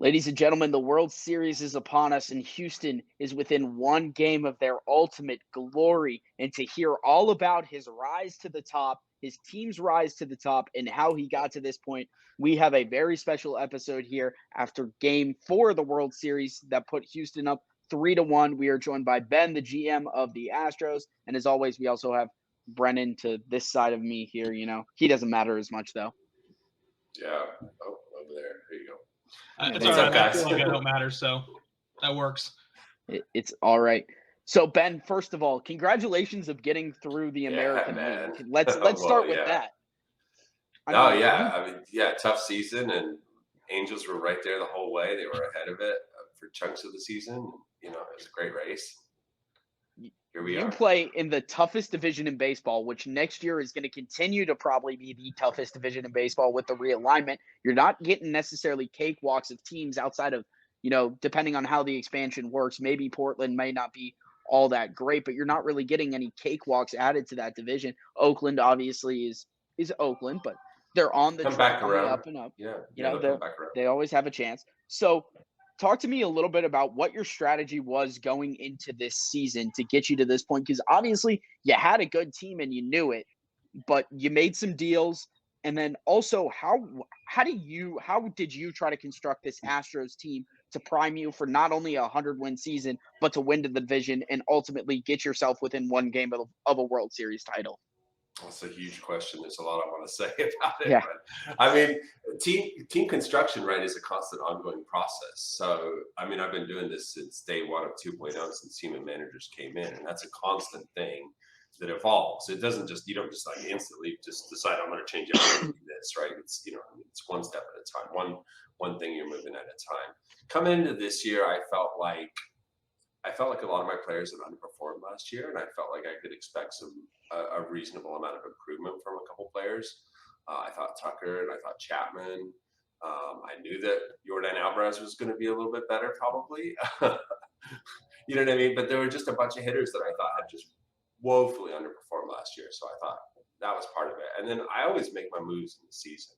Ladies and gentlemen, the World Series is upon us, and Houston is within one game of their ultimate glory. And to hear all about his rise to the top, his team's rise to the top, and how he got to this point, we have a very special episode here after game 4 of the World Series that put Houston up 3-1. We are joined by Ben, the GM of the Astros. And as always, we also have Brenden to this side of me here. He doesn't matter as much, though. Yeah. Oh, over there. There you go. It's What's all up, right. I guys? feel like I don't matter, so that works. It's all right. So Ben, first of all, congratulations of getting through the American man. League. Let's Well, start with yeah. that. Tough season, and Angels were right there the whole way. They were ahead of it for chunks of the season. It was a great race. Here we are. You play in the toughest division in baseball, which next year is going to continue to probably be the toughest division in baseball with the realignment. You're not getting necessarily cakewalks of teams outside of, depending on how the expansion works. Maybe Portland may not be all that great, but you're not really getting any cakewalks added to that division. Oakland obviously is Oakland, but they're on the track on the up and up. They always have a chance. So talk to me a little bit about what your strategy was going into this season to get you to this point, because obviously you had a good team and you knew it, but you made some deals. And then also, how did you try to construct this Astros team to prime you for not only a 100-win season, but to win the division and ultimately get yourself within one game of a World Series title? That's a huge question. There's a lot I want to say about it. Yeah. But, team construction, right, is a constant ongoing process. So, I've been doing this since day one of 2.0, since team and managers came in, and that's a constant thing that evolves. It doesn't just, you don't just like instantly just decide I'm going to change everything to this, right? It's, it's one step at a time, one thing you're moving at a time. Coming into this year, I felt like a lot of my players had underperformed last year, and I felt like I could expect a reasonable amount of improvement from a couple players. I thought Tucker and I thought Chapman. I knew that Jordan Alvarez was going to be a little bit better, probably. You know what I mean? But there were just a bunch of hitters that I thought had just woefully underperformed last year. So I thought that was part of it. And then I always make my moves in the season.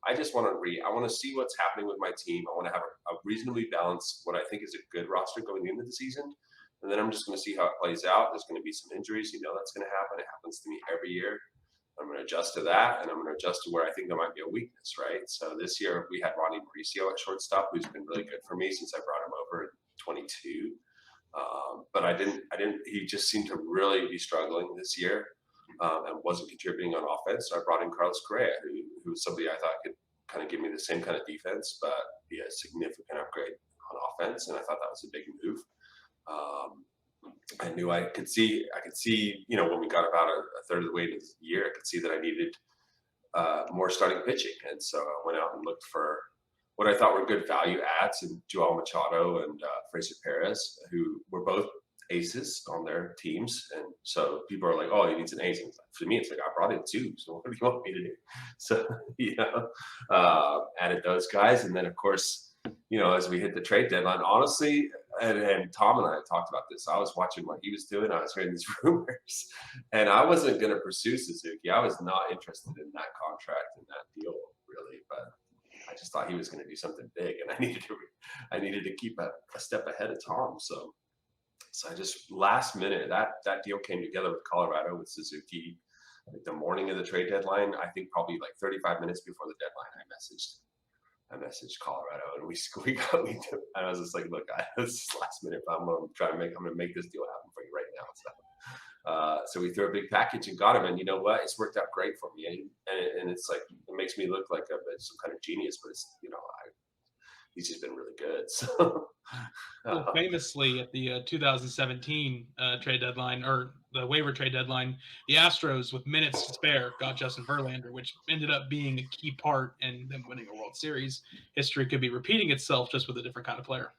I just want to see what's happening with my team. I want to have a reasonably balanced, what I think is a good roster going into the season. And then I'm just going to see how it plays out. There's going to be some injuries. That's going to happen. It happens to me every year. I'm going to adjust to that, and I'm going to adjust to where I think there might be a weakness, right? So this year we had Ronnie Mauricio at shortstop, who's been really good for me since I brought him over in 22. But he just seemed to really be struggling this year and wasn't contributing on offense. So I brought in Carlos Correa, who was somebody I thought could kind of give me the same kind of defense, but be a significant upgrade on offense. And I thought that was a big move. I knew I could see, when we got about a third of the way into the year, I could see that I needed more starting pitching. And so I went out and looked for what I thought were good value adds in Joel Machado and Fraser Perez, who were both aces on their teams. And so people are like, oh, he needs an ace. And for me, it's like, I brought in two. So what do you want me to do? So, added those guys. And then, of course, as we hit the trade deadline, honestly, and Tom and I talked about this. I was watching what he was doing. I was hearing these rumors, and I wasn't going to pursue Suzuki. I was not interested in that contract and that deal, really. But I just thought he was going to do something big, and I needed to keep a step ahead of Tom. So I just last minute that deal came together with Colorado with Suzuki. Like the morning of the trade deadline, I think probably like 35 minutes before the deadline, I messaged Colorado, and and I was just like, look, this is last minute, but I'm gonna make this deal happen for you right now. So we threw a big package and got him, and you know what? It's worked out great for me, and it's like it makes me look like some kind of genius, but it's he's just been really good. So well, famously at the 2017 trade deadline, or the waiver trade deadline, the Astros, with minutes to spare, got Justin Verlander, which ended up being a key part in them winning a World Series. History could be repeating itself, just with a different kind of player.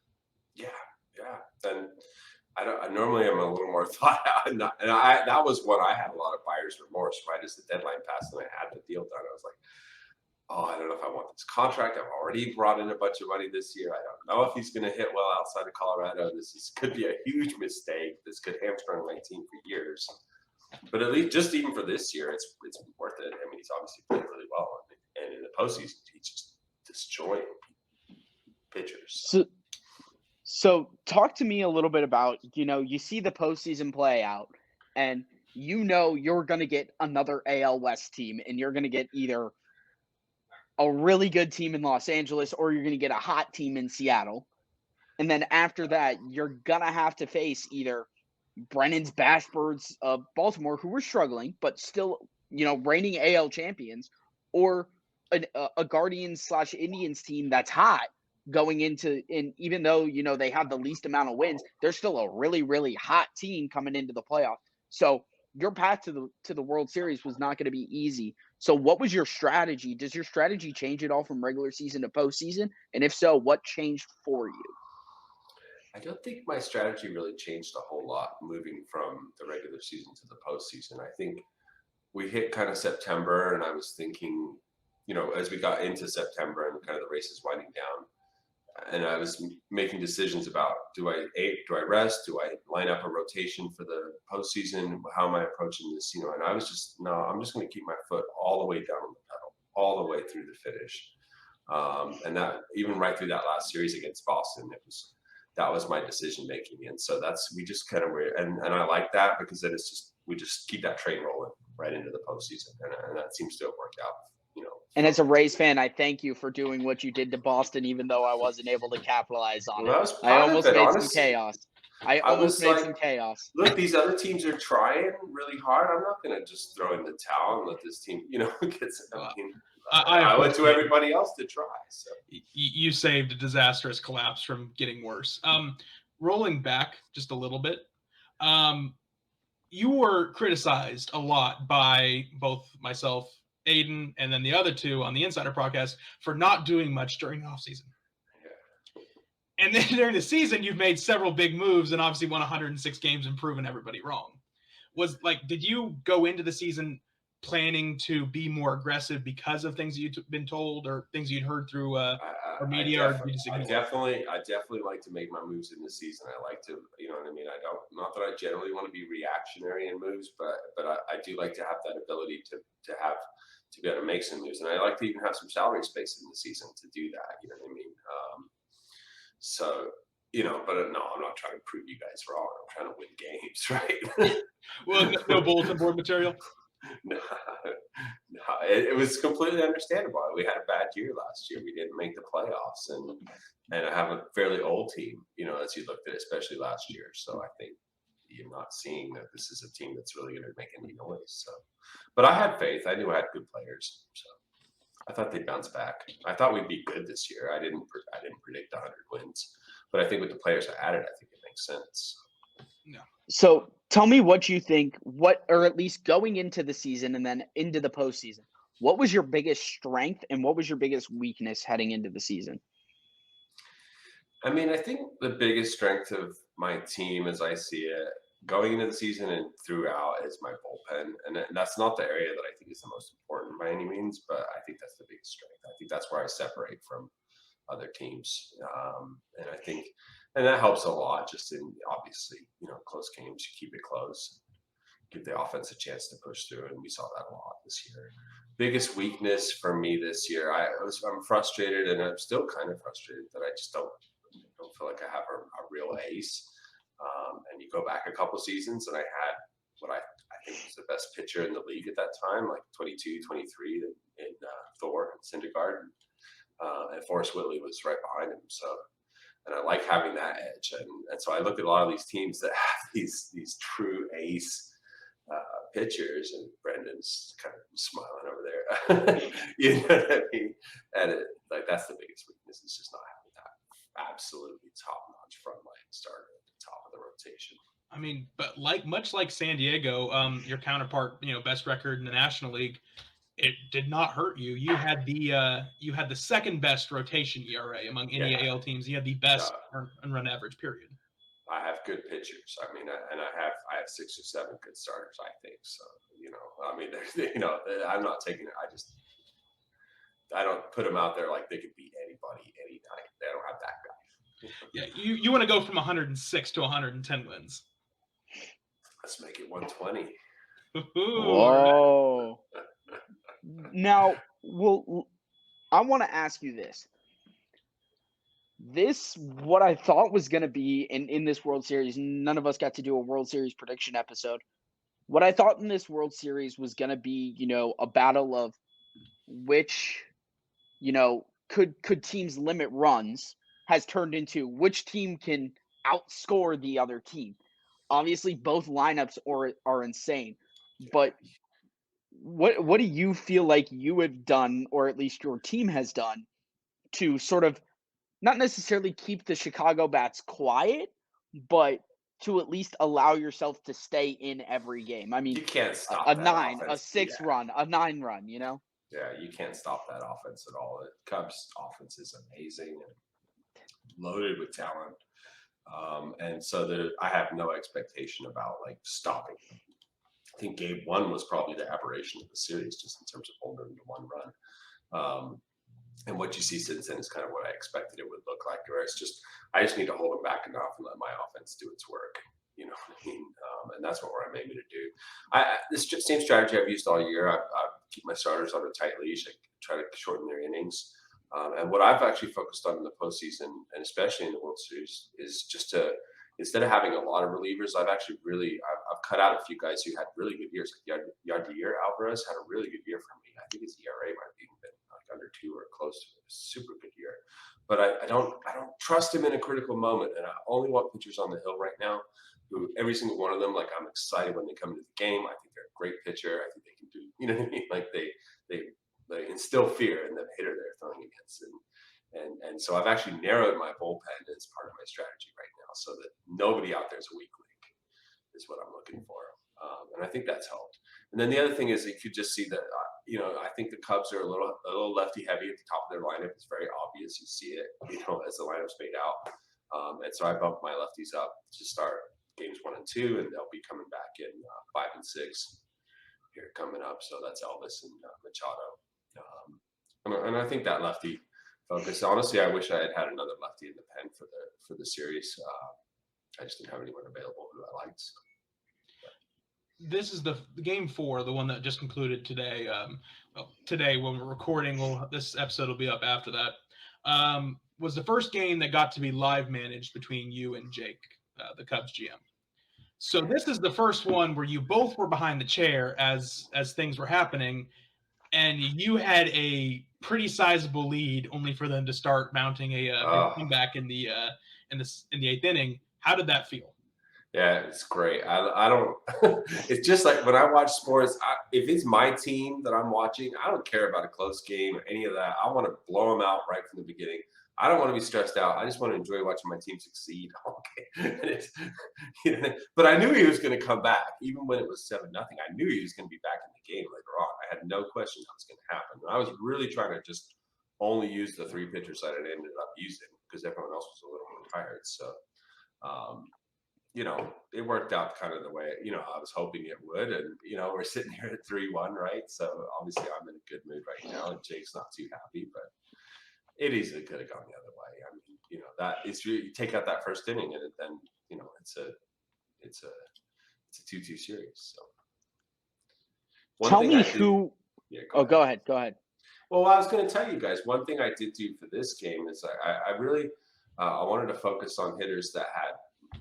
Yeah. And I normally am a little more thought out, and that was when I had a lot of buyer's remorse. Right as the deadline passed and I had the deal done, I was like, oh, I don't know if I want this contract. I've already brought in a bunch of money this year. I don't know if he's going to hit well outside of Colorado. Could be a huge mistake. This could hamstring my team for years. But at least just even for this year, it's worth it. He's obviously played really well. And in the postseason, he's just destroying people. pitchers. So talk to me a little bit about, you see the postseason play out, and you're going to get another AL West team, and you're going to get either a really good team in Los Angeles or you're going to get a hot team in Seattle. And then after that, you're going to have to face either Brennan's Bashbirds of Baltimore, who were struggling, but still, reigning AL champions, or a Guardians/Indians team that's hot going into, and even though, they have the least amount of wins, they're still a really, really hot team coming into the playoff. So your path to the World Series was not going to be easy. So what was your strategy? Does your strategy change at all from regular season to postseason? And if so, what changed for you? I don't think my strategy really changed a whole lot moving from the regular season to the postseason. I think we hit kind of September, and I was thinking, as we got into September and kind of the race is winding down, and I was making decisions about, do I rest? Do I line up a rotation for the postseason? How am I approaching this? And I was just, no, I'm just going to keep my foot all the way down on the pedal, all the way through the finish. And that, even right through that last series against Boston, that was my decision making. And so we just kind of were, and I like that because then we just keep that train rolling right into the postseason. And that seems to have worked out. And as a Rays fan, I thank you for doing what you did to Boston, even though I wasn't able to capitalize on it. I almost made some chaos. I almost made some chaos. Look, these other teams are trying really hard. I'm not going to just throw in the towel and let this team, get some. I went to everybody else to try. So you saved a disastrous collapse from getting worse. Rolling back just a little bit, you were criticized a lot by both myself, Aiden, and then the other two on the Insider podcast for not doing much during the offseason. Yeah. And then during the season, you've made several big moves and obviously won 106 games and proven everybody wrong. Did you go into the season planning to be more aggressive because of things you'd been told or things you'd heard through or media? I definitely like to make my moves in the season. I like to, you know what I mean? Not that I generally want to be reactionary in moves, but I do like to have that ability to be able to make some moves. And I like to even have some salary space in the season to do that. You know what I mean? But no, I'm not trying to prove you guys wrong. I'm trying to win games, right? Well, no bulletin board material. No, it was completely understandable. We had a bad year last year. We didn't make the playoffs, and I have a fairly old team, as you looked at it, especially last year. So I think you're not seeing that this is a team that's really going to make any noise. So, but I had faith. I knew I had good players, so I thought they'd bounce back. I thought we'd be good this year. I didn't predict 100 wins, but I think with the players I added, I think it makes sense. No. So tell me what you think, or at least going into the season and then into the postseason, what was your biggest strength and what was your biggest weakness heading into the season? I mean, I think the biggest strength of my team, as I see it, going into the season and throughout, is my bullpen. And that's not the area that I think is the most important by any means, but I think that's the biggest strength. I think that's where I separate from other teams. And I think, and that helps a lot just in, obviously, close games, you keep it close, give the offense a chance to push through. And we saw that a lot this year. Biggest weakness for me this year, I'm frustrated, and I'm still kind of frustrated that I just don't feel like I have a real ace. And you go back a couple seasons, and I had what I think was the best pitcher in the league at that time, like 22, 23 in Thor and Syndergaard. And Forrest Whitley was right behind him. So, and I like having that edge. And so I look at a lot of these teams that have these true ace pitchers, and Brendan's kind of smiling over there. You know what I mean? And that's the biggest weakness. It's just not having that absolutely top-notch frontline starter at the top of the rotation. I mean, but much like San Diego, your counterpart, best record in the National League, it did not hurt you. You had the second best rotation ERA among any AL teams. You had the best run average, period. I have good pitchers. I mean, I have 6 or 7 good starters, I think. So, I mean, I'm not taking it. I don't put them out there like they could beat anybody any night. They don't have that guy. Yeah, you want to go from 106 to 110 wins. Let's make it 120. Whoa. Now, I want to ask you this. what I thought was going to be in this World Series, none of us got to do a World Series prediction episode. What I thought in this World Series was going to be, a battle of which, could teams limit runs, has turned into which team can outscore the other team. Obviously, both lineups are insane, but what do you feel like you have done, or at least your team has done, to sort of not necessarily keep the Chicago bats quiet, but to at least allow yourself to stay in every game? I mean, You can't stop a that 9, a offense. 6 run, a 9 run, Yeah, you can't stop that offense at all. The Cubs offense is amazing and loaded with talent. And so I have no expectation about like stopping. I think game 1 was probably the aberration of the series, just in terms of holding them to 1 run. And what you see since then is kind of what I expected it would look like. Where I just need to hold them back enough and let my offense do its work. You know what I mean? And that's what I'm aiming to do. This same strategy I've used all year. I keep my starters on a tight leash. I try to shorten their innings. And what I've actually focused on in the postseason, and especially in the World Series, is just to, instead of having a lot of relievers, I've cut out a few guys who had really good years. Like Yadier Alvarez had a really good year for me. I think his ERA might have even been like under 2 or close to a super good year. But I don't trust him in a critical moment, and I only want pitchers on the hill right now. Who every single one of them, like I'm excited when they come into the game. I think they're a great pitcher. I think they can do, you know what I mean? Like they instill fear in the hitter they're throwing against, and so I've actually narrowed my bullpen as part of my strategy right now, so that nobody out there is a weak link, is what I'm looking for, and I think that's helped. And then the other thing is, you could just see that I think the Cubs are a little lefty heavy at the top of their lineup. It's very obvious. You see it, as the lineup's made out, and so I bumped my lefties up to start games 1 and 2, and they'll be coming back in 5 and 6 here coming up. So that's Elvis and Machado. And I think that lefty focus. Honestly, I wish I had had another lefty in the pen for the series. I just didn't have anyone available who I liked. So. This is the game 4, the one that just concluded today. Today when we're recording, this episode will be up after that. Was the first game that got to be live managed between you and Jake, the Cubs GM. So this is the first one where you both were behind the chair as things were happening, and you had a pretty sizable lead, only for them to start mounting a comeback in the 8th inning. How did that feel? Yeah, it's great. I don't. It's just like when I watch sports. If it's my team that I'm watching, I don't care about a close game or any of that. I want to blow them out right from the beginning. I don't want to be stressed out. I just want to enjoy watching my team succeed. Okay, but I knew he was going to come back, even when it was 7-0. I knew he was going to be back in the game later on. I had no question that was going to happen. And I was really trying to just only use the 3 pitchers that I ended up using, because everyone else was a little more tired. So, it worked out kind of the way I was hoping it would. And we're sitting here at 3-1, right? So obviously I'm in a good mood right now, and Jake's not too happy, but. It easily could have gone the other way. I mean, that it's really, you take out that first inning, and then it's a 2-2 series. So tell me who. Go ahead. Well, I was going to tell you guys one thing I did do for this game is I really I wanted to focus on hitters that had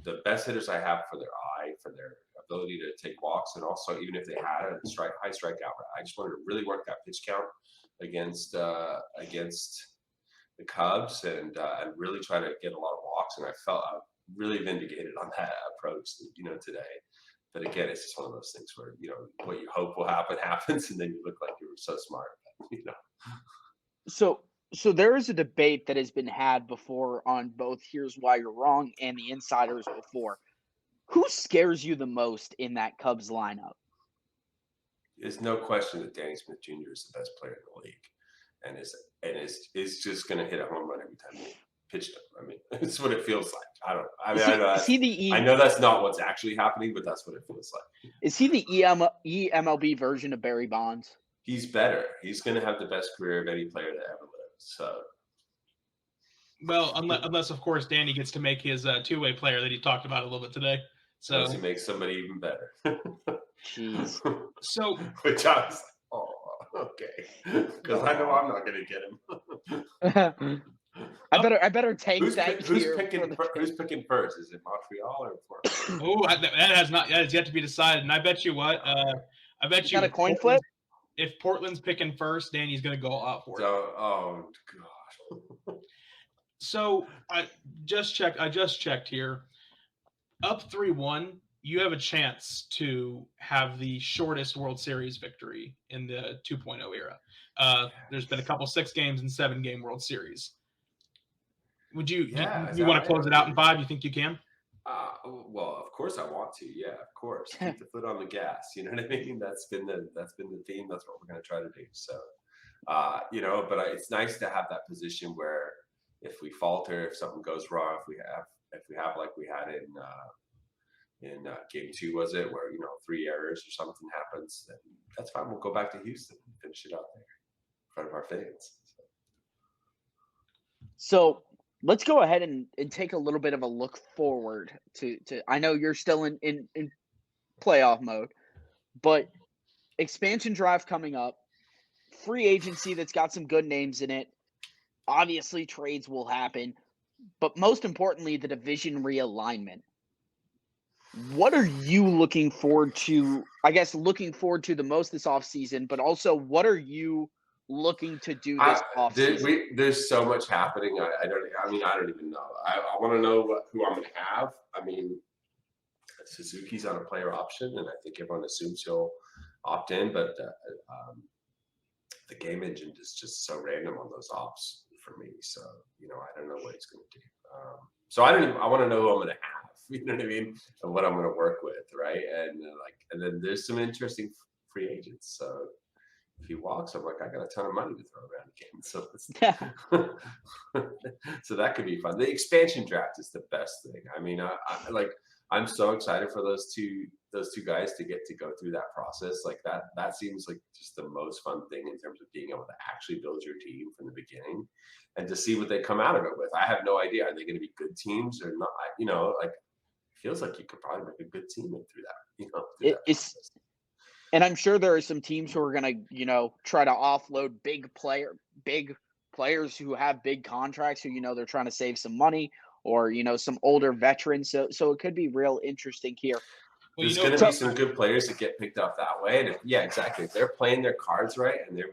the best hitters I have for their eye, for their ability to take walks, and also even if they had a high strikeout rate, I just wanted to really work that pitch count against the Cubs and really try to get a lot of walks. And I felt really vindicated on that approach, today. But again, it's just one of those things where, what you hope will happen happens, and then you look like you were so smart, So there is a debate that has been had before on both Here's Why You're Wrong and the Insiders before. Who scares you the most in that Cubs lineup? There's no question that Danny Smith Jr. is the best player in the league. And is just going to hit a home run every time he pitched him. I mean, it's what it feels like. I know that's not what's actually happening, but that's what it feels like. Is he the eMLB version of Barry Bonds? He's better. He's going to have the best career of any player that ever lived. So, well, unless of course Danny gets to make his 2-way player that he talked about a little bit today. So unless he makes somebody even better. Jeez. So which I was like, oh. Okay, because I know I'm not going to get him. I better tank that here. Who's picking first? Is it Montreal or Portland? Oh, that has yet to be decided. And I bet you what? I bet you got a coin flip. If Portland's picking first, Danny's going to go out for it. Oh God. So I just checked here. Up 3-1, you have a chance to have the shortest World Series victory in the 2.0 era. There's been a couple 6 games and 7 game World Series. Would you want to close it out in 5? You think you can? Well, of course I want to. Yeah, of course. Keep the foot on the gas. You know what I mean? That's been the theme. That's what we're going to try to do. So, but it's nice to have that position where if we falter, if something goes wrong, if we have like we had in game 2, was it, where 3 errors or something happens, then that's fine. We'll go back to Houston and finish it out there in front of our fans. So let's go ahead and take a little bit of a look forward to I know you're still in playoff mode, but expansion draft coming up, free agency that's got some good names in it. Obviously, trades will happen, but most importantly, the division realignment. What are you looking forward to? I guess looking forward to the most this offseason, but also what are you looking to do this offseason? There's so much happening. I don't even know. I want to know who I'm going to have. I mean, Suzuki's on a player option, and I think everyone assumes he'll opt in, but the game engine is just so random on those ops for me. So, I don't know what he's going to do. So I want to know who I'm going to have, you know what I mean? And what I'm going to work with. Right. And then there's some interesting free agents. So if he walks, I'm like, I got a ton of money to throw around again. So so that could be fun. The expansion draft is the best thing. I mean, I'm so excited for those two guys to get to go through that process. Like that seems like just the most fun thing in terms of being able to actually build your team from the beginning and to see what they come out of it with. I have no idea. Are they going to be good teams or not? It feels like you could probably make a good team through that, process. And I'm sure there are some teams who are going to, try to offload big players who have big contracts who, they're trying to save some money or, some older veterans. So it could be real interesting here. Well, there's going to be some good players that get picked up that way. And exactly. If they're playing their cards right and they're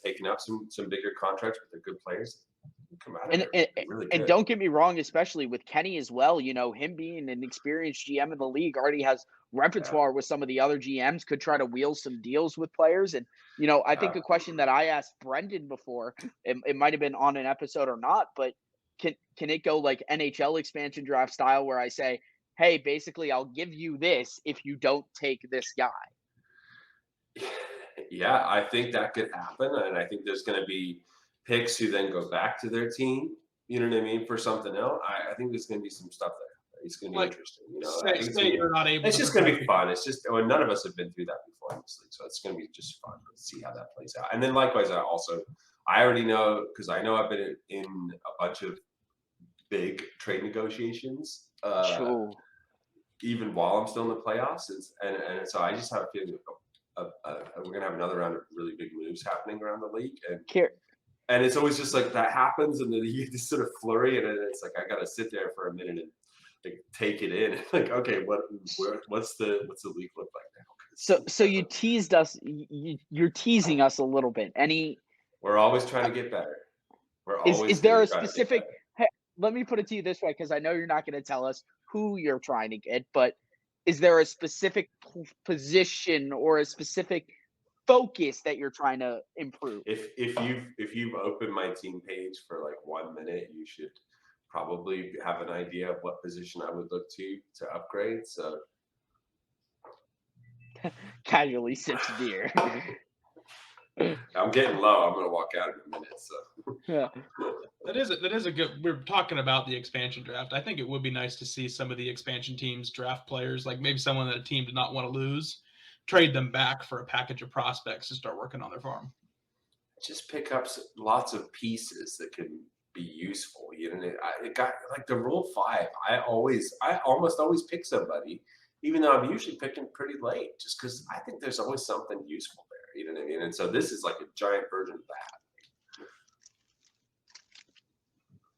taking up some bigger contracts with their good players, come out really good. And don't get me wrong, especially with Kenny as well, him being an experienced GM in the league already has repertoire with some of the other GMs, could try to wheel some deals with players. And, I think a question that I asked Brenden before, it might have been on an episode or not, but can it go like NHL expansion draft style where I say, hey, basically I'll give you this if you don't take this guy? Yeah, I think that could happen. And I think there's going to be picks who then go back to their team, you know what I mean, for something else. I think there's going to be some stuff there. It's going to be interesting. You're not able. It's just going to be fun. It's just none of us have been through that before, honestly. So it's going to be just fun to see how that plays out. And then likewise, I already know, because I know I've been in a bunch of big trade negotiations, even while I'm still in the playoffs, and so I just have a feeling we're going to have another round of really big moves happening around the league. And it's always just like that happens, and then you just sort of flurry, and then it's like I got to sit there for a minute and take it in. Like, okay, what's the league look like now? So you teased us. You're teasing us a little bit. We're always trying to get better. Is there a specific? Hey, let me put it to you this way, because I know you're not going to tell us who you're trying to get, but is there a specific position or a specific focus that you're trying to improve? If you've opened my team page for like 1 minute, you should probably have an idea of what position I would look to upgrade. So casually sips beer. I'm getting low. I'm going to walk out in a minute. So yeah, that is a good. We're talking about the expansion draft. I think it would be nice to see some of the expansion teams draft players, like maybe someone that a team did not want to lose, trade them back for a package of prospects to start working on their farm. Just pick up lots of pieces that can be useful. It got like the Rule 5. I almost always pick somebody, even though I'm usually picking pretty late, just because I think there's always something useful there. You know what I mean? And so this is like a giant version of that.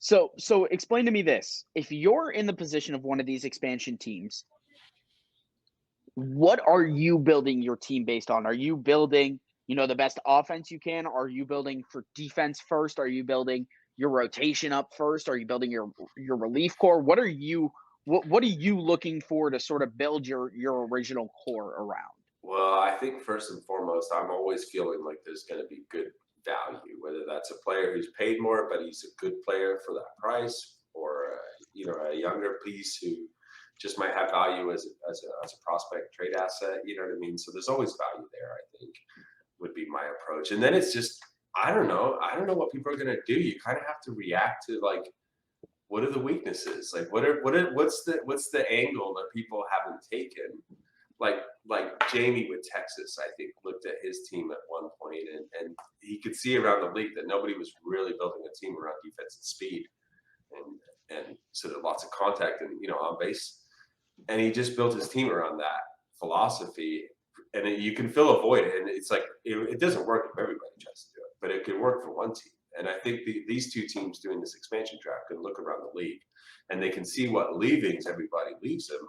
So explain to me this. If you're in the position of one of these expansion teams, what are you building your team based on? Are you building, the best offense you can? Are you building for defense first? Are you building your rotation up first? Are you building your relief core? What are you looking for to sort of build your original core around? Well, I think first and foremost, I'm always feeling like there's going to be good value, whether that's a player who's paid more, but he's a good player for that price, or a younger piece who just might have value as a prospect trade asset. You know what I mean? So there's always value there, I think, would be my approach. And then it's just, I don't know what people are going to do. You kind of have to react to, like, what are the weaknesses? Like, what's the angle that people haven't taken? Like Jamie with Texas, I think, looked at his team at one point, and he could see around the league that nobody was really building a team around defense and speed, and so that lots of contact and on base, and he just built his team around that philosophy, and you can fill a void, and it's like it doesn't work if everybody tries to do it, but it can work for one team. And I think these two teams doing this expansion draft can look around the league, and they can see what leavings everybody leaves them.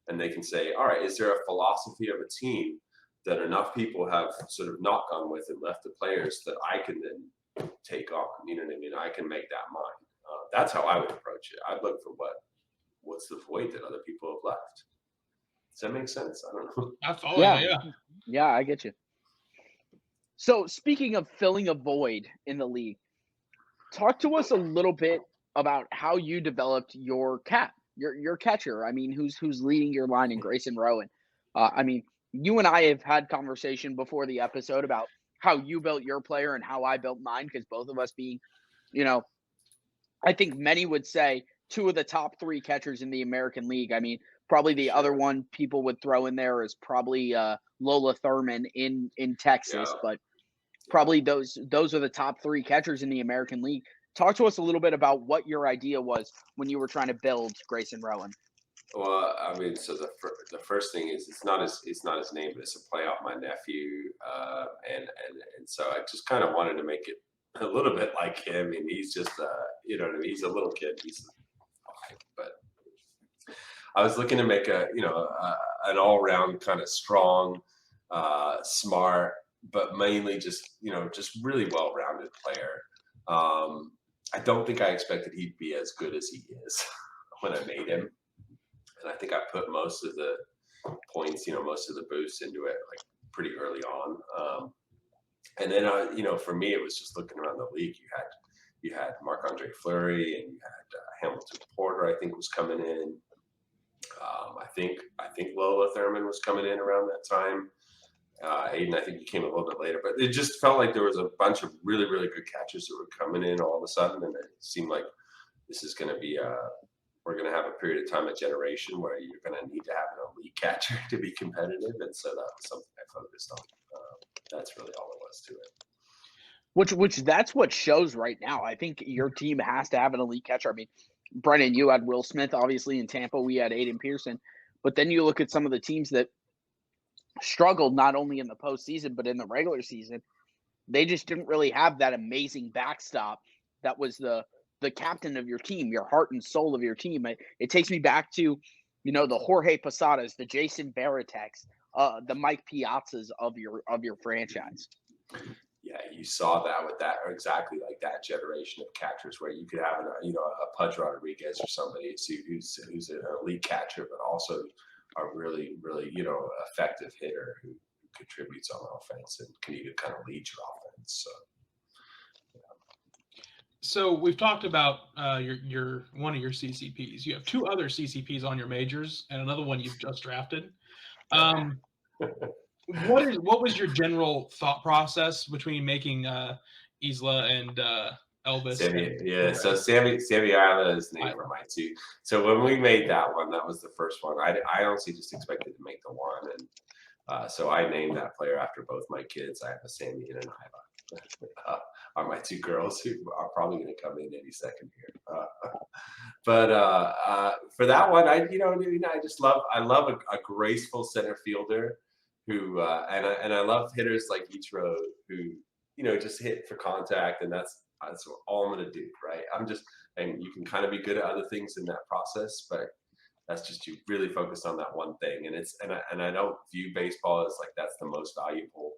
And they can say, all right, is there a philosophy of a team that enough people have sort of not gone with and left the players that I can then take on? You know what I mean? I can make that mine. That's how I would approach it. I'd look for what's the void that other people have left. Does that make sense? I don't know. I follow you, yeah. Yeah, I get you. So speaking of filling a void in the league, talk to us a little bit about how you developed your catcher. I mean, who's leading your line in Grayson Rowan? I mean, you and I have had conversation before the episode about how you built your player and how I built mine, because both of us being, I think many would say two of the top three catchers in the American League. I mean, probably the other one people would throw in there is probably Lola Thurman in Texas, but probably those are the top three catchers in the American League. Talk to us a little bit about what your idea was when you were trying to build Grayson Rowan. Well, I mean, so the first thing is it's not his name, but it's a play off my nephew, and so I just kind of wanted to make it a little bit like him, and he's just he's a little kid, but I was looking to make an all round kind of strong, smart, but mainly just really well rounded player. I don't think I expected he'd be as good as he is when I made him. And I think I put most of the points, most of the boosts into it like pretty early on. And then, for me, it was just looking around the league. You had Marc-Andre Fleury, and you had Hamilton Porter, I think, was coming in. I think Lola Thurman was coming in around that time. Aiden, I think he came a little bit later, but it just felt like there was a bunch of really, really good catchers that were coming in all of a sudden, and it seemed like this is going to be we're going to have a period of time, a generation where you're going to need to have an elite catcher to be competitive, and so that was something I focused on. That's really all it was to it. Which that's what shows right now. I think your team has to have an elite catcher. I mean, Brenden, you had Will Smith, obviously, in Tampa. We had Aiden Pearson. But then you look at some of the teams that struggled not only in the postseason, but in the regular season. They just didn't really have that amazing backstop that was the captain of your team, your heart and soul of your team. It takes me back to, the Jorge Posadas, the Jason Varitek's, the Mike Piazzas of your franchise. Yeah, you saw that with that, or exactly like that generation of catchers where you could have a Pudge Rodriguez or somebody who's an elite catcher, but also a really, really, effective hitter who contributes on offense and can even kind of lead your offense. So we've talked about your one of your CCPs. You have two other CCPs on your majors, and another one you've just drafted. What was your general thought process between making Isla and Elvis? So Sammy Isla is named for my two. So when we made that one, that was the first one. I honestly just expected to make the one, and so I named that player after both my kids. I have a Sammy and an Isla. Are my two girls who are probably going to come in any second here. But for that one, I love a graceful center fielder who and I love hitters like Ichiro who just hit for contact, and that's all I'm going to do, right? and you can kind of be good at other things in that process, but that's just you really focus on that one thing. And I don't view baseball as like that's the most valuable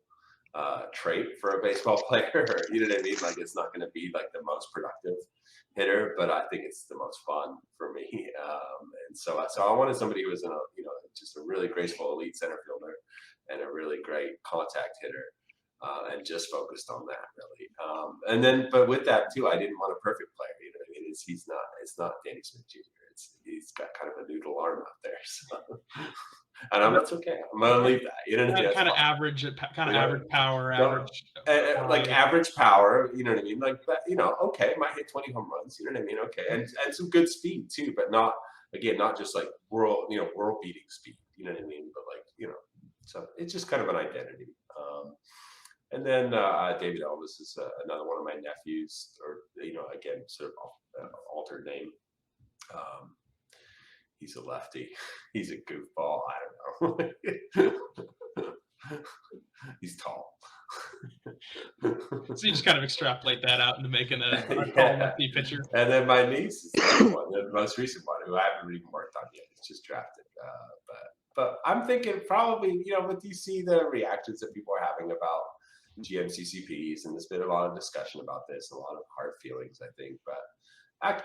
trait for a baseball player. You know what I mean? Like it's not going to be like the most productive hitter, but I think it's the most fun for me. And so I wanted somebody who was just a really graceful elite center fielder and a really great contact hitter. And just focused on that really. But with that too, I didn't want a perfect player. You know what I mean? It's not Danny Smith Jr. He's got kind of a noodle arm out there. So. And that's okay. I'm gonna leave that. You know, kind of average power, like average power. You know what I mean? Like, but okay, might hit 20 home runs. You know what I mean? Okay, and some good speed too, but not just like world beating speed. You know what I mean? But like so it's just kind of an identity. And then David Elvis is another one of my nephews, or again, sort of altered name. He's a lefty. He's a goofball. I don't know. He's tall. So you just kind of extrapolate that out into making a tall lefty pitcher. And then my niece is the most recent one, who I haven't even worked on yet. It's just drafted. But I'm thinking probably, but you see the reactions that people are having about GM CCPs, and there's been a lot of discussion about this, and a lot of hard feelings, I think. But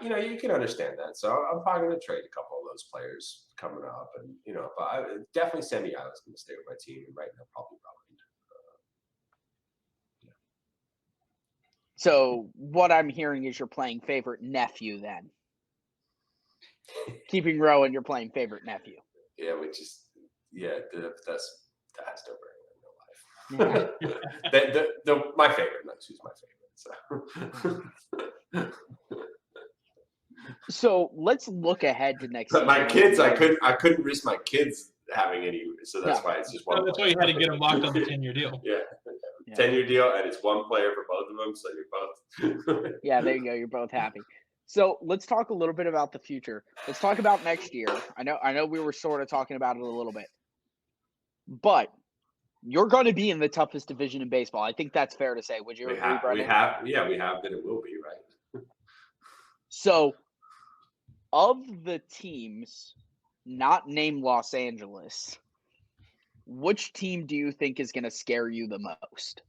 you can understand that. So I'm probably going to trade a couple of those players coming up, and but I definitely Sammy Allen's going to stay with my team, and right now probably. Yeah. So what I'm hearing is you're playing favorite nephew then. Keeping Rowan, you're playing favorite nephew. Yeah, that has no bearing in real life. My favorite, no, she's my favorite. So let's look ahead to next season. My kids, I couldn't risk my kids having any, so that's why it's just one. That's why you had to get them locked on the 10-year deal. Yeah. 10-year deal, and it's one player for both of them, so you're both. Yeah, there you go. You're both happy. So let's talk a little bit about the future. Let's talk about next year. I know we were sort of talking about it a little bit, but you're going to be in the toughest division in baseball. I think that's fair to say. Would you agree, Brenden? We have that it will be, right? So, of the teams not named Los Angeles, which team do you think is going to scare you the most?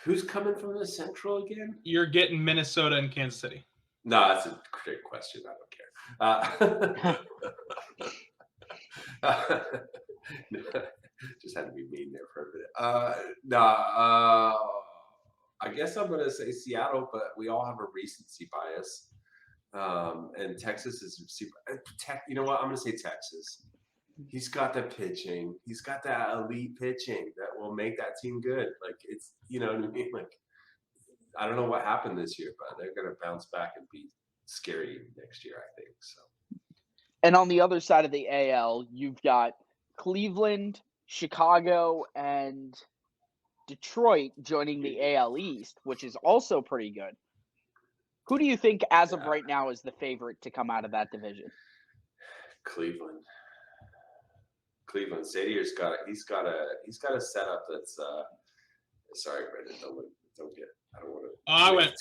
Who's coming from the Central again? You're getting Minnesota and Kansas City. No, that's a great question. I don't care. Just had to be mean there for a minute. I guess I'm going to say Seattle, but we all have a recency bias. And Texas is super. You know what? I'm going to say Texas. He's got the pitching. He's got that elite pitching that will make that team good. Like it's, what I mean? Like, I don't know what happened this year, but they're going to bounce back and be scary next year, I think. So. And on the other side of the AL, you've got Cleveland, Chicago, and Detroit joining the AL East, which is also pretty good. Who do you think, as of right now, is the favorite to come out of that division? Cleveland. Sadier's got a setup that's sorry, Brenden, don't get. I don't want to. I went.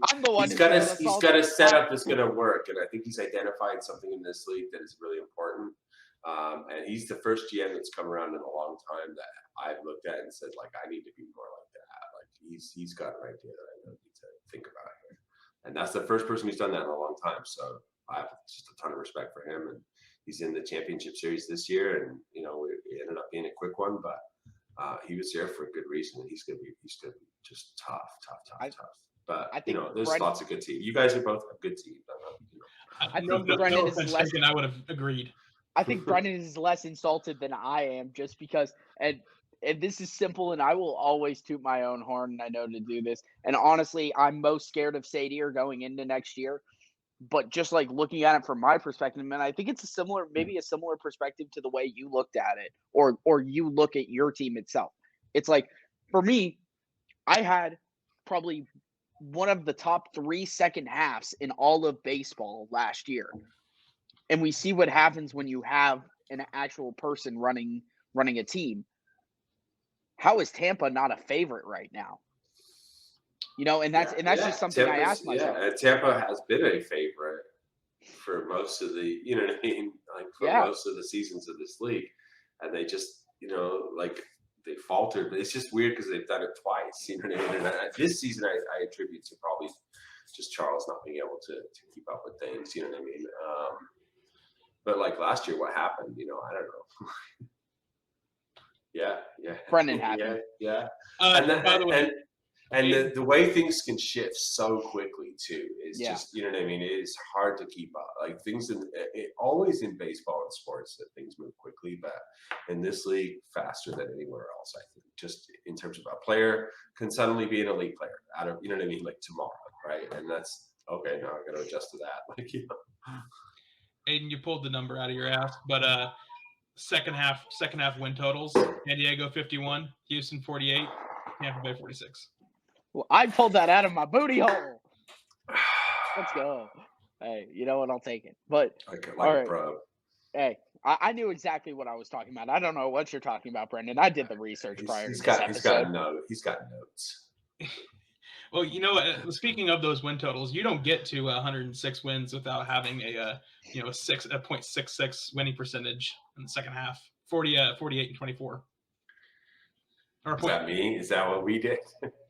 I'm the one. He's got a setup that's going to work, and I think he's identified something in this league that is really important. And he's the first GM that's come around in a long time that I've looked at and said, like, I need to be more like that. Like he's got an idea that I need to think about here, and that's the first person who's done that in a long time. So I have just a ton of respect for him, and he's in the championship series this year, and it ended up being a quick one, but he was there for a good reason, and he's gonna be just tough. But I think there's lots of good teams. You guys are both a good team. I think Brenden is less. I would have agreed. I think Brenden is less insulted than I am, just because, and this is simple, and I will always toot my own horn, and I know to do this. And honestly, I'm most scared of Sadier going into next year. But just like looking at it from my perspective, man, I think it's maybe a similar perspective to the way you looked at it, or you look at your team itself. It's like, for me, I had probably one of the top 3 second halves in all of baseball last year. And we see what happens when you have an actual person running a team. How is Tampa not a favorite right now? And that's just something I asked myself. Yeah, Tampa has been a favorite for most of the, you know what I mean, like for most of the seasons of this league, and they just, like they faltered. But it's just weird because they've done it twice. You know what I mean? And this season, I attribute to probably just Charles not being able to keep up with things. You know what I mean? But like last year, what happened? I don't know. Yeah. Brenden happened. Yeah. By the way, And the way things can shift so quickly too is just, you know what I mean? It is hard to keep up. Like things always in baseball and sports that things move quickly, but in this league faster than anywhere else. I think just in terms of a player can suddenly be an elite player out of, you know what I mean? Like tomorrow, right? And that's okay. Now I got to adjust to that. Like, Aiden, you pulled the number out of your ass, but second half win totals: San Diego 51, Houston 48, Tampa Bay 46. Well, I pulled that out of my booty hole. Let's go. Hey, you know what? I'll take it. But all right, bro. Hey, I knew exactly what I was talking about. I don't know what you're talking about, Brenden. I did the research prior to this episode. He's got notes. Well, speaking of those win totals, you don't get to 106 wins without having a 0.66 winning percentage in the second half, 48 and 24. Is that me? Is that what we did?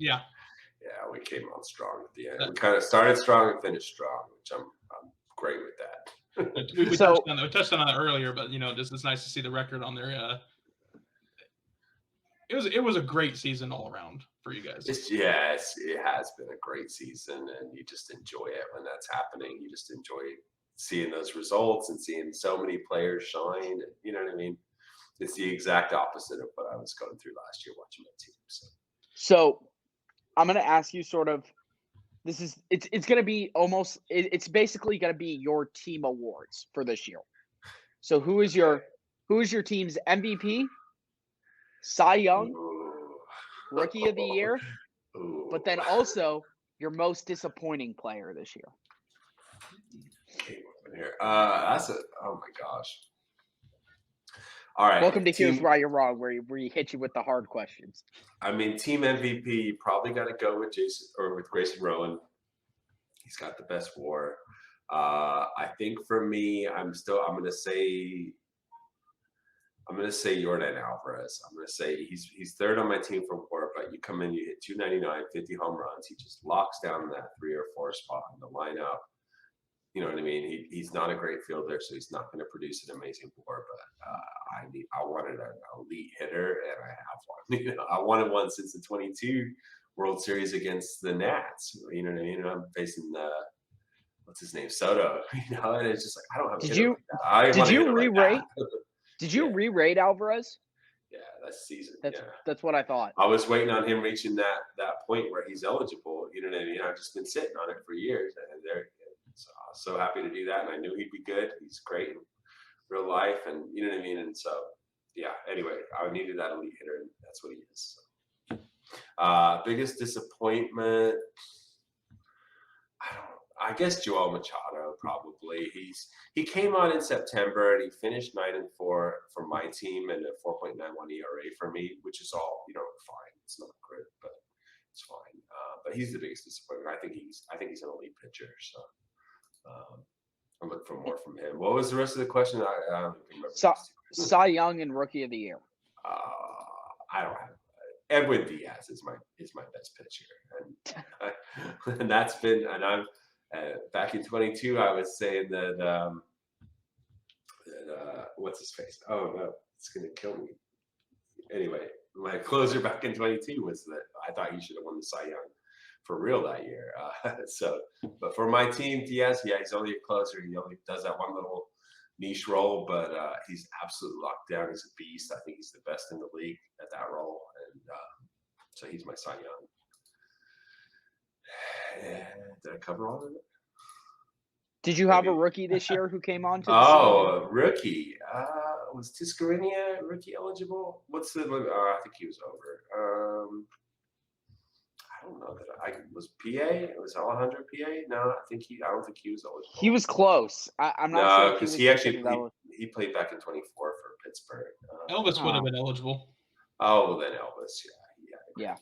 Yeah. Yeah, we came on strong at the end. We kind of started strong and finished strong, which I'm great with that. we touched on that earlier, but just it's nice to see the record on there. It was a great season all around for you guys. Yes, it has been a great season, and you just enjoy it when that's happening. You just enjoy seeing those results and seeing so many players shine. And, you know what I mean? It's the exact opposite of what I was going through last year watching my team. So I'm going to ask you sort of, it's going to be almost, it's basically going to be your team awards for this year. So who is your team's MVP, Cy Young, Rookie of the Year, but then also your most disappointing player this year? Oh my gosh. All right. Welcome to Here's Why You're Wrong, where we hit you with the hard questions. I mean, team MVP, you probably got to go with Grayson Rowan. He's got the best WAR. I think for me, I'm going to say Yordan Alvarez. I'm going to say he's third on my team for WAR, but you come in, you hit 299, 50 home runs. He just locks down that 3 or 4 spot in the lineup. You know what I mean? He's not a great fielder, so he's not going to produce an amazing WAR. But I wanted an elite hitter, and I have one. I wanted one since the 22 World Series against the Nats. You know what I mean? And I'm facing what's his name, Soto. And it's just like I don't have. Did you re-rate? Did you re-rate Alvarez? Yeah, that's season. That's what I thought. I was waiting on him reaching that point where he's eligible. You know what I mean? I've just been sitting on it for years, and so I was so happy to do that, and I knew he'd be good. He's great in real life, and you know what I mean. And so, yeah. Anyway, I needed that elite hitter, and that's what he is. So. Biggest disappointment. I guess Joel Machado probably. He came on in September and he finished 9-4 for my team and a 4.91 ERA for me, which is all fine. It's not great, but it's fine. But he's the biggest disappointment. I think he's an elite pitcher. So I'm looking for more from him. What was the rest of the question? I don't remember. Cy Young and Rookie of the Year. I don't have. Edwin Diaz is my best pitcher, and that's been. And I'm back in 22. I was saying that what's his face? Oh no, it's gonna kill me. Anyway, my closer back in 22 was that I thought he should have won the Cy Young for real that year. But for my team, Diaz, he's only a closer. He only does that one little niche role, but he's absolutely locked down. He's a beast. I think he's the best in the league at that role, and so he's my Cy Young. Did I cover all of it? Did you have a rookie this year who came on to the season? Rookie. Was Tiscarenia rookie eligible? What's the I think he was over. I don't know that was PA. Was Alejandro PA? No, I don't think he was eligible. He was close. I'm not sure because he actually he played back in 24 for Pittsburgh. Elvis would have been eligible. Oh, well then Elvis, yeah.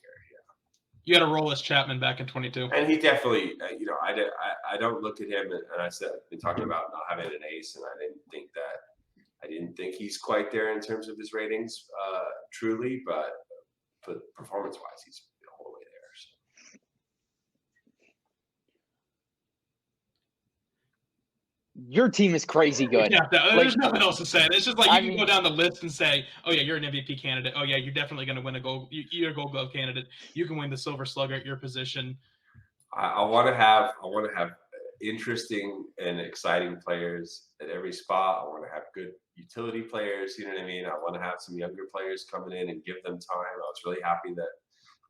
You got to roll as Chapman back in 22. And he definitely, I don't look at him, and I said, I've been talking about not having an ace, and I didn't think he's quite there in terms of his ratings, truly, but performance-wise, he's all the way there. So. Your team is crazy good. Yeah, there's nothing else to say. It's just like you can go down the list and say, "Oh yeah, you're an MVP candidate. Oh yeah, you're definitely going to win a gold. You're a Gold Glove candidate. You can win the Silver Slugger at your position." I want to have interesting and exciting players at every spot. I want to have good utility players. You know what I mean? I want to have some younger players coming in and give them time. I was really happy that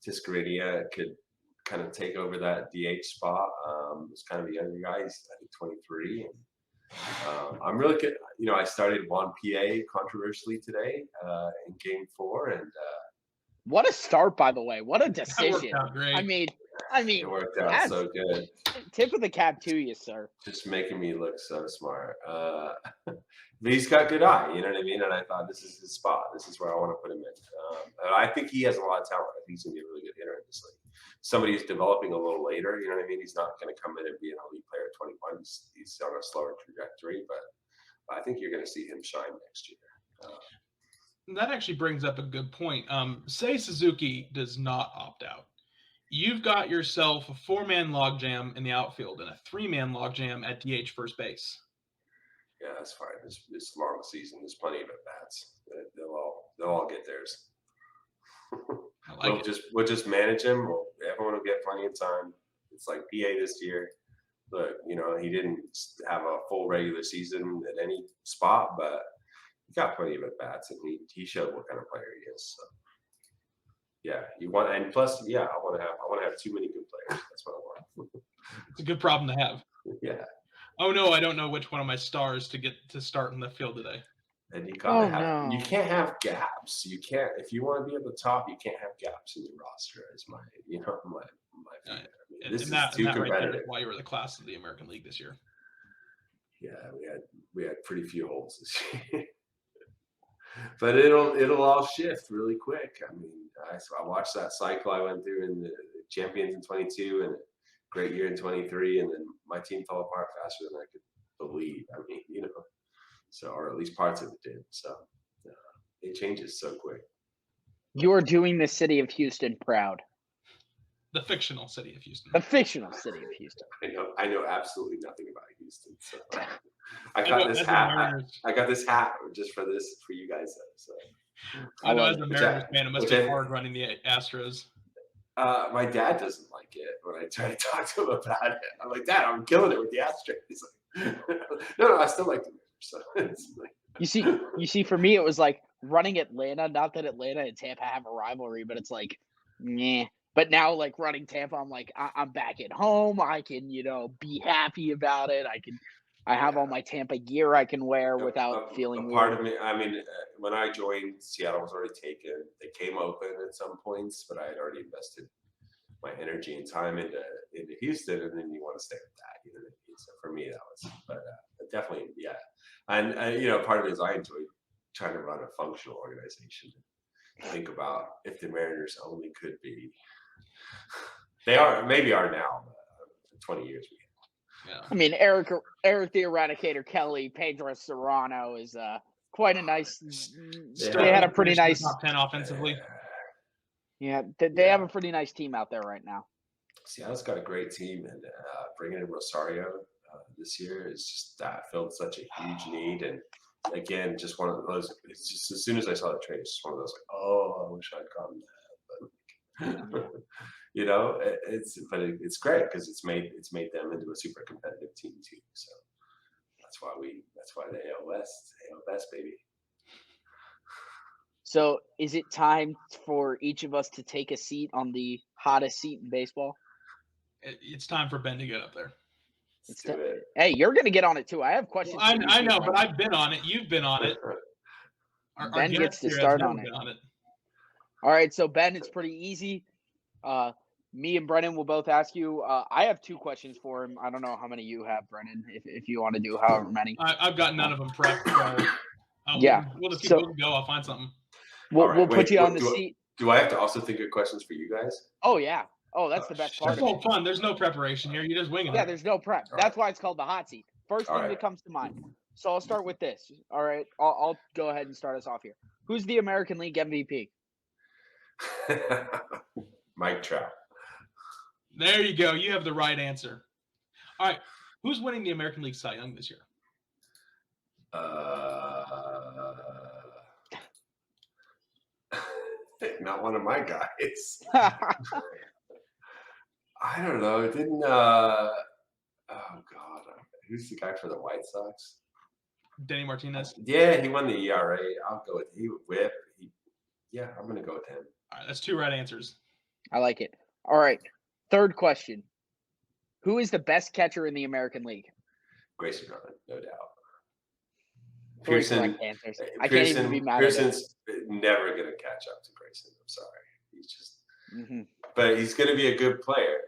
Tiscarenia could kind of take over that DH spot. It's kind of a younger guy. He's, I think, 23. And, I'm really good. I started Juan PA controversially today in Game 4, and what a start, by the way. What a decision. That worked out great. I mean, it worked out so good. Tip of the cap to you, sir. Just making me look so smart. But he's got good eye, you know what I mean? And I thought, this is his spot. This is where I want to put him in. And I think he has a lot of talent. I think he's going to be a really good hitter in this league. Somebody who's developing a little later, you know what I mean? He's not going to come in and be an elite player at 21. He's on a slower trajectory, but I think you're going to see him shine next year. That actually brings up a good point. Say Suzuki does not opt out. You've got yourself a 4-man logjam in the outfield and a 3-man logjam at DH first base. Yeah, that's fine. This long season, there's plenty of at-bats. They'll all get theirs. We'll just manage him. Everyone will get plenty of time. It's like PA this year. Look, he didn't have a full regular season at any spot, but he got plenty of at-bats, and he showed what kind of player he is. So. Yeah, and plus, I want to have too many good players. That's what I want. It's a good problem to have. Yeah. Oh no, I don't know which one of my stars to get to start in the field today. And you can't have gaps. You can't, if you want to be at the top, you can't have gaps in your roster. Is my feeling. This is too competitive. Right, why you were the class of the American League this year. Yeah, we had pretty few holes this year. But it'll all shift really quick. I mean, I watched that cycle I went through in the Champions in 22 and a great year in 23, and then my team fell apart faster than I could believe. I mean, so, or at least parts of it did. So it changes so quick. You are doing the city of Houston proud. The fictional city of Houston. The fictional city of Houston. I know absolutely nothing about Houston. So I got this hat just for you guys. So I know as a Mariners fan, it must be hard running the Astros. My dad doesn't like it when I try to talk to him about it. I'm like, Dad, I'm killing it with the Astros. He's like, no, I still like the Mariners. So it's like, you see, for me, it was like running Atlanta. Not that Atlanta and Tampa have a rivalry, but it's like, meh. But now, like running Tampa, I'm like, I'm back at home. I can, be happy about it. I have all my Tampa gear I can wear without feeling part weird. of me. I mean, when I joined, Seattle was already taken. They came open at some points, but I had already invested my energy and time into Houston, and then you want to stay with that. You know what I mean? So for me, that was, but definitely, yeah. And part of it is I enjoy trying to run a functional organization. Think about if the Mariners only could be. They maybe are now. 20 years. Yeah. I mean, Eric the Eradicator Kelly, Pedro Serrano is quite a nice. They had a pretty nice top 10 offensively. Yeah, they have a pretty nice team out there right now. Seattle's got a great team, and bringing in Rosario this year is just filled such a huge need. And again, just one of those. It's just as soon as I saw the trade, it's just one of those like, oh, I wish I'd gotten that. But it's great because it's made them into a super competitive team too. So that's why the AL West, baby. So is it time for each of us to take a seat on the hottest seat in baseball? It's time for Ben to get up there. Let's do it. Hey, you're going to get on it too. I have questions. Well, I know, but I've been on it. You've been on it. Ben gets to start on it. All right, so Ben, it's pretty easy. Me and Brenden will both ask you. I have 2 questions for him. I don't know how many you have, Brenden, if you want to do however many. I've got none of them prepped. So we'll just keep moving. I'll find something. We'll put you on the seat. Do I have to also think of questions for you guys? Oh, yeah. Oh, that's the best part It's of all it. fun. There's no preparation here. You're just winging Yeah, it. there's no prep. All That's right. why it's called the hot seat. First All thing right. that comes to mind. So I'll start with this. All right, I'll go ahead and start us off here. Who's the American League MVP? Mike Trout. There you go. You have the right answer. All right. Who's winning the American League Cy Young this year? Not one of my guys. I don't know. Didn't oh God, who's the guy for the White Sox? Denny Martinez. Yeah, he won the ERA. I'll go with whip. Yeah, I'm gonna go with him. All right, that's 2 right answers. I like it. All right, third question. Who is the best catcher in the American League? Grayson Garland, no doubt. 3 Pearson, correct answers. I can't even be mad Pearson's never gonna catch up to Grayson. I'm sorry. He's just but he's gonna be a good player.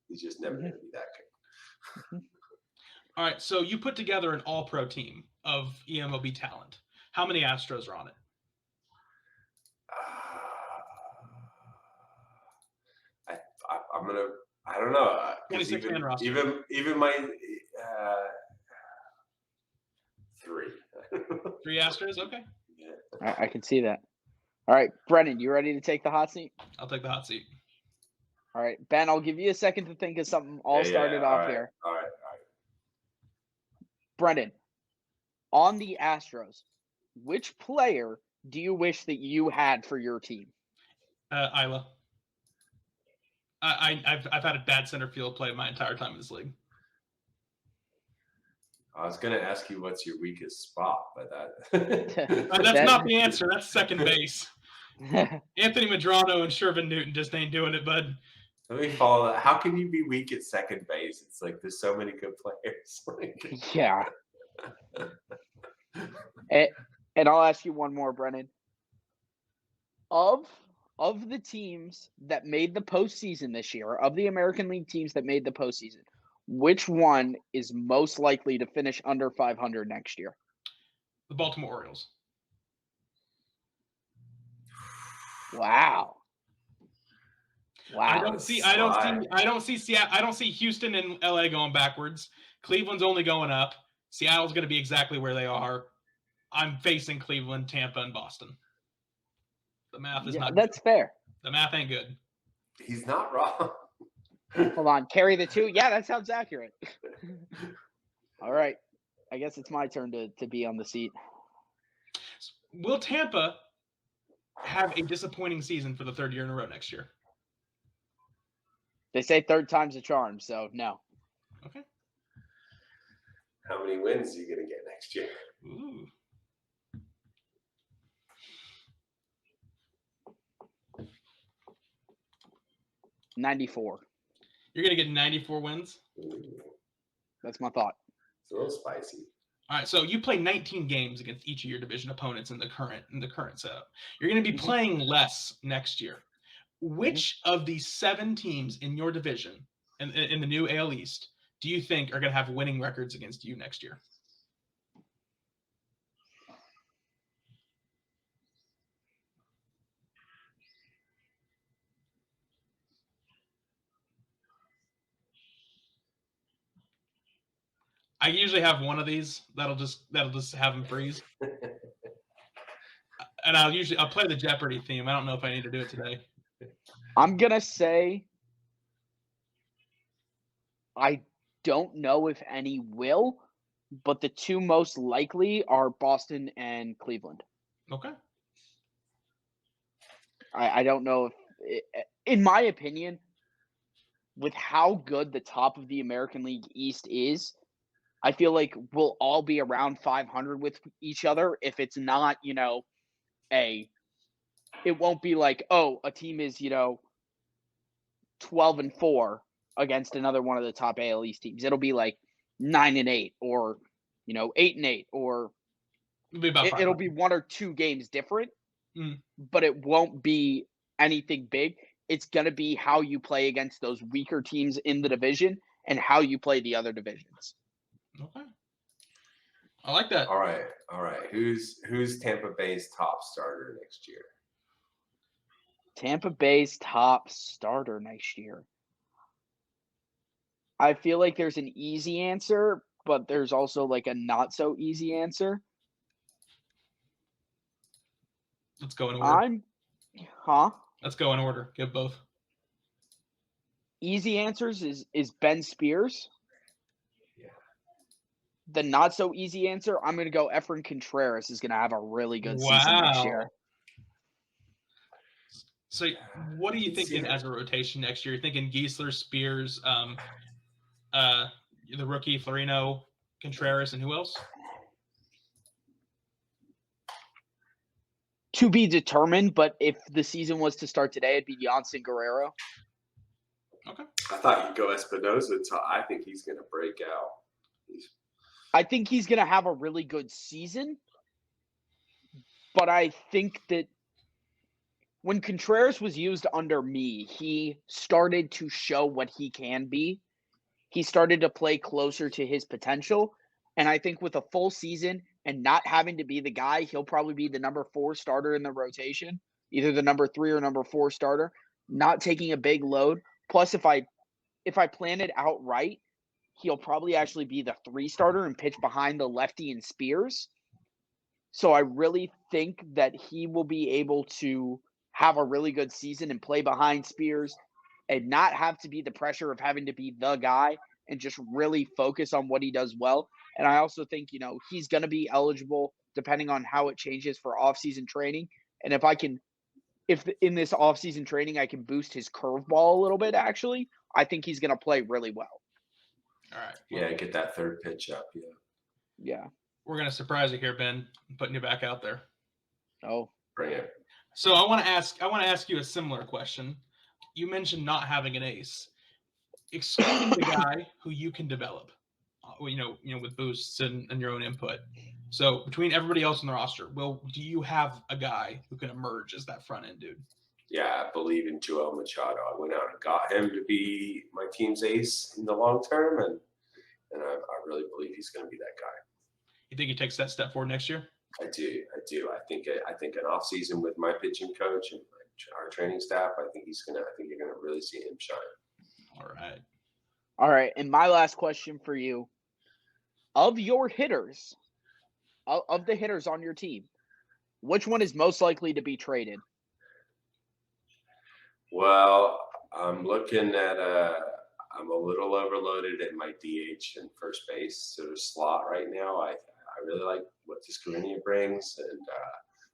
He's just never gonna be that good. All right, so you put together an all-pro team of eMLB talent. How many Astros are on it? I'm gonna. I don't know. 26-man roster. Even my 3. 3 Astros. Okay, Yeah. I can see that. All right, Brennan, you ready to take the hot seat? I'll take the hot seat. All right, Ben, I'll give you a second to think of something. All started off here. All right. Brendan, on the Astros, which player do you wish that you had for your team? Isla. I've had a bad center field play my entire time in this league. I was going to ask you what's your weakest spot, but that that's not the answer. That's second base. Anthony Medrano and Shervin Newton just ain't doing it, bud. Let me follow that. How can you be weak at second base? It's like there's so many good players. Yeah. And I'll ask you one more, Brennan. Of the teams that made the postseason this year, of the American League teams that made the postseason, which one is most likely to finish under 500 next year? The Baltimore Orioles. Wow. I don't see Seattle. I don't see Houston and LA going backwards. Cleveland's only going up. Seattle's going to be exactly where they are. I'm facing Cleveland, Tampa, and Boston. The math is not. That's fair. The math ain't good. He's not wrong. Hold on, carry the 2. Yeah, that sounds accurate. All right, I guess it's my turn to be on the seat. Will Tampa have a disappointing season for the 3rd year in a row next year? They say 3rd time's a charm, so no. Okay. How many wins are you going to get next year? Ooh. $94. You're going to get 94 wins? Ooh. That's my thought. It's a little spicy. All right, so you play 19 games against each of your division opponents in the current setup. You're going to be playing less next year. Which of these 7 teams in your division, in the new AL East, do you think are going to have winning records against you next year? I usually have one of these that'll just have them freeze. And I'll play the Jeopardy theme. I don't know if I need to do it today. I'm gonna say I don't know if any will, but the 2 most likely are Boston and Cleveland. Okay. I don't know if, in my opinion, with how good the top of the American League East is, I feel like we'll all be around 500 with each other. If it's not, it won't be like, oh, a team is, 12-4 against another one of the top AL East teams. It'll be like 9-8 or, 8-8 or it'll be 1 or 2 games different, but it won't be anything big. It's going to be how you play against those weaker teams in the division and how you play the other divisions. Okay. I like that. All right. Who's Tampa Bay's top starter next year? Tampa Bay's top starter next year. I feel like there's an easy answer, but there's also like a not so easy answer. Let's go in order. Let's go in order. Give both. Easy answers is Ben Spears. Yeah. The not so easy answer, I'm going to go Efren Contreras is going to have a really good season next year. So what are you thinking as a rotation next year? You're thinking Giesler, Spears, the rookie Florino, Contreras, and who else? To be determined, but if the season was to start today, it'd be Jansen Guerrero. Okay. I thought you'd go Espinosa. I think he's going to break out. I think he's going to have a really good season, but I think that when Contreras was used under me, he started to show what he can be. He started to play closer to his potential, and I think with a full season and not having to be the guy, he'll probably be the number 4 starter in the rotation, either the number 3 or number 4 starter, not taking a big load. Plus, if I plan it out right, he'll probably actually be the 3 starter and pitch behind the lefty and Spears. So I really think that he will be able to have a really good season and play behind Spears and not have to be the pressure of having to be the guy and just really focus on what he does well. And I also think, he's going to be eligible depending on how it changes for off-season training. And if in this off-season training I can boost his curveball a little bit, actually, I think he's going to play really well. All right. Yeah, get that third pitch up. Yeah. Yeah. We're going to surprise you here, Ben, putting you back out there. Oh, bring it. So I want to ask you a similar question. You mentioned not having an ace, excluding the guy who you can develop, with boosts and your own input. So between everybody else on the roster, do you have a guy who can emerge as that front end dude? Yeah, I believe in Joel Machado. I went out and got him to be my team's ace in the long term, and I really believe he's going to be that guy. You think he takes that step forward next year? I do. I think an off season with my pitching coach and our training staff, I think you're gonna really see him shine. All right. And my last question for you: of your hitters, of the hitters on your team, which one is most likely to be traded? Well, I'm looking at I'm a little overloaded at my DH and first base sort of slot right now. I really like what Tiscarenia brings, and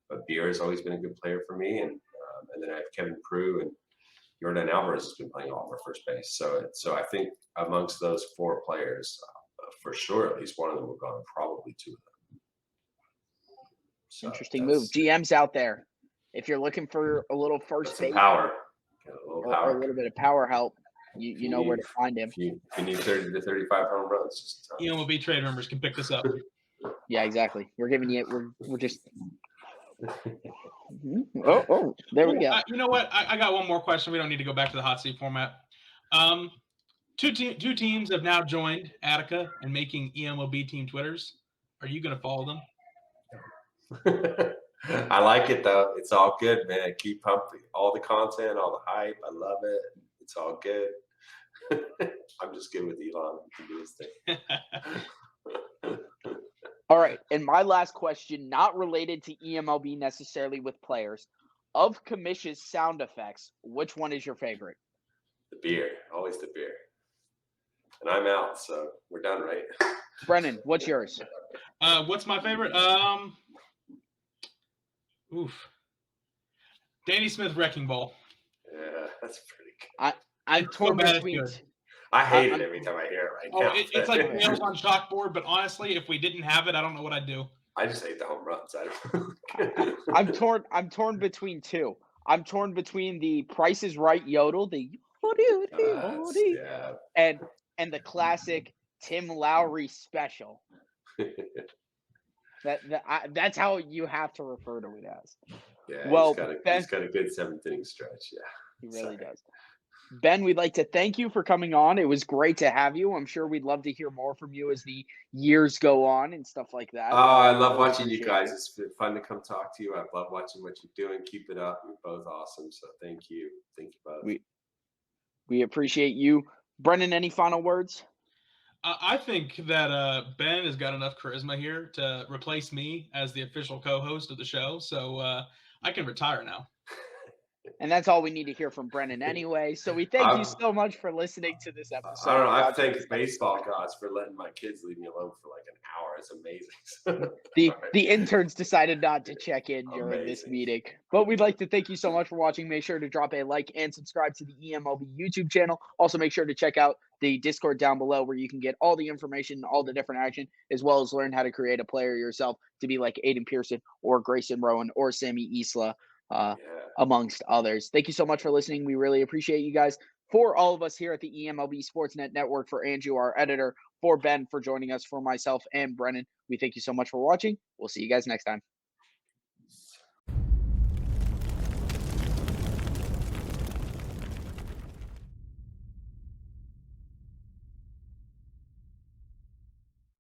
but Beer has always been a good player for me, and then I have Kevin Prue and Jordan Alvarez has been playing all over first base. So I think amongst those 4 players, for sure, at least one of them will go, and probably 2 of them. So interesting move. GM's out there. If you're looking for a little first base power, or a little bit of power help, you know where to find him. If you need 30 to 35 home runs, just eMLB trade members can pick this up. Yeah, exactly. We're giving you. We're just. Oh, there we go. You know what? I got one more question. We don't need to go back to the hot seat format. Two teams have now joined Attica and making eMLB team Twitters. Are you going to follow them? I like it though. It's all good, man. Keep pumping all the content, all the hype. I love it. It's all good. I'm just good with Elon. He can do his thing. All right, and my last question, not related to eMLB necessarily with players. Of Kamish's sound effects, which one is your favorite? The beer. Always the beer. And I'm out, so we're done, right? Brenden, what's yours? What's my favorite? Danny Smith Wrecking Ball. Yeah, that's pretty good. I'm torn between. I hate it every time I hear it right now. It's like nails on chalkboard, but honestly, if we didn't have it, I don't know what I'd do. I just hate the home runs. I'm torn between 2. I'm torn between the Price is Right yodel, the and the classic Tim Lowry special. That's how you have to refer to it as. Yeah, well, he's got a good 7th inning stretch. Yeah, he really does. Ben, we'd like to thank you for coming on. It was great to have you. I'm sure we'd love to hear more from you as the years go on and stuff like that. Oh, I love watching you guys. It's been fun to come talk to you. I love watching what you're doing. Keep it up. You're both awesome. So thank you. Thank you both. We appreciate you Brenden, any final words? I think that Ben has got enough charisma here to replace me as the official co-host of the show, so I can retire now. And that's all we need to hear from Brenden anyway. So we thank you so much for listening to this episode. I don't know. I thank baseball gods for letting my kids leave me alone for like an hour. It's amazing. The interns decided not to check in during this meeting. But we'd like to thank you so much for watching. Make sure to drop a like and subscribe to the eMLB YouTube channel. Also, make sure to check out the Discord down below where you can get all the information, all the different action, as well as learn how to create a player yourself to be like Aiden Pearson or Grayson Rowan or Sammy Isla. Amongst others. Thank you so much for listening. We really appreciate you guys. For all of us here at the eMLB Sportsnet Network, for Andrew, our editor, for Ben for joining us, for myself and Brenden, we thank you so much for watching. We'll see you guys next time.